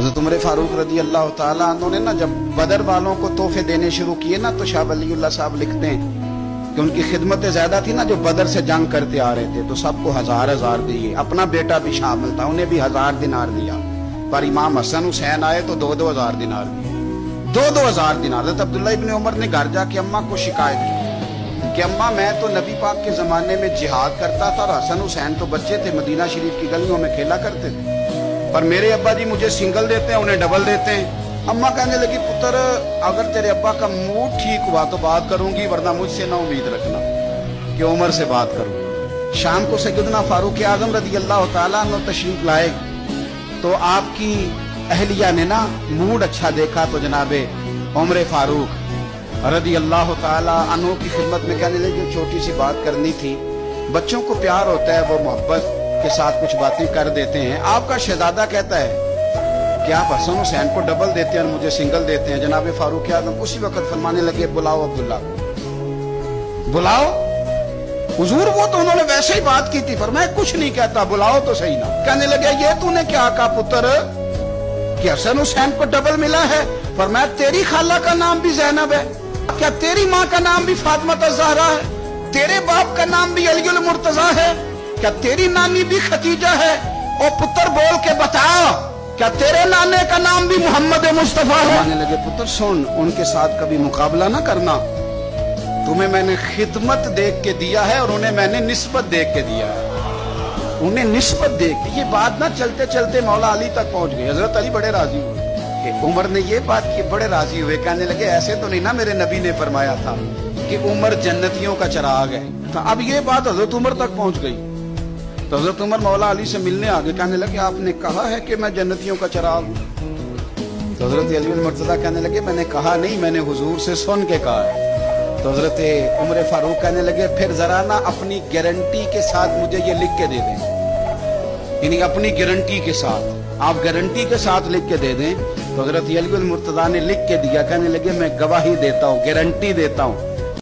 हज़रत उमर फारूक रजी अल्लाह ताला अन्हु ने ना जब बदर वालों को तोहफे देने शुरू किए ना, तो शाह वलीउल्लाह साहब लिखते हैं कि उनकी खिदमतें ज्यादा थी ना, जो बदर से जंग करते आ रहे थे, तो सबको 1000 दिए। अपना बेटा भी शामिल था, उन्हें भी 1000 दिनार दिया। पर इमाम हसन हुसैन आए तो 2-2 हजार दिनार दिए, 2-2 हजार दिनार। हज़रत अब्दुल्लाह इब्न उमर ने घर जाके अम्मा को शिकायत की कि अम्मा, मैं तो नबी पाक के जमाने में जिहाद करता था और हसन हुसैन तो बच्चे थे, मदीना शरीफ की गलियों में खेला करते थे, पर मेरे अब्बा जी मुझे सिंगल देते हैं, उन्हें डबल देते हैं। अम्मा कहने लगी, पुत्र अगर तेरे अब्बा का मूड ठीक हुआ तो बात करूंगी, वरना मुझसे ना उम्मीद रखना कि उमर से बात करूं। शाम को सैयदना फारूक आजम रज़ी अल्लाह तआला अन्हु तशरीफ लाए, तो आपकी अहलिया ने ना मूड अच्छा देखा तो जनाबे उमर फारूक रज़ी अल्लाह तआला अन्हु की खिदमत में कहने लगे, छोटी सी बात करनी थी। बच्चों को प्यार होता है, वो मोहब्बत के साथ कुछ बातें कर देते हैं। आपका शहजादा कहता है कि आप हसन हुसैन को डबल देते हैं और मुझे सिंगल देते हैं। जनाब फारूक आजम उसी वक्त फरमाने लगे, बुलाओ अब्दुल्ला को, बुलाओ। हुजूर वो तो उन्होंने वैसे ही बात की थी, फरमाया कुछ नहीं कहता, बुलाओ तो सही ना। कहने लगे, ये तूने क्या कहा पुत्र कि हसन हुसैन को डबल मिला है? फरमाया, तेरी खाला का नाम भी ज़ैनब है, क्या तेरी माँ का नाम भी फातिमा ज़हरा है? तेरे बाप का नाम भी अलीउल मुर्तज़ा है? क्या तेरी नानी भी खदीजा है? और पुत्र बोल के बता, क्या तेरे नाने का नाम भी मोहम्मद मुस्तफा है? कहने लगे, पुत्र सुन, उनके साथ कभी मुकाबला ना करना। तुम्हें मैंने खिदमत देख के दिया है और उन्हें मैंने निस्बत देख के दिया है, उन्हें निस्बत देख के। ये बात ना चलते चलते मौला अली तक पहुंच गई। हजरत अली बड़े राजी हुए कि उमर ने ये बात की, बड़े राजी हुए। कहने लगे, ऐसे तो नहीं ना, मेरे नबी ने फरमाया था कि उमर जन्नतियों का चिराग है। तो अब ये बात हजरत उमर तक पहुंच गई। तो हजरत उमर मौला अली से मिलने आ गए। कहने लगे, आपने कहा है कि मैं जन्नतियों का चिराग हूं। तो हजरत अलीउल मुर्तज़ा कहने लगे, मैंने कहा नहीं, मैंने हुजूर से सुन के कहा है। तो हजरत उमर फारूक कहने लगे, फिर जरा ना अपनी गारंटी के साथ मुझे ये लिख के दे दें, यानी अपनी गारंटी के साथ, आप गारंटी के साथ लिख के दे दें। तो हजरत अलीउल मुर्तज़ा ने लिख के दिया। कहने लगे, मैं गवाही देता हूँ, गारंटी देता हूँ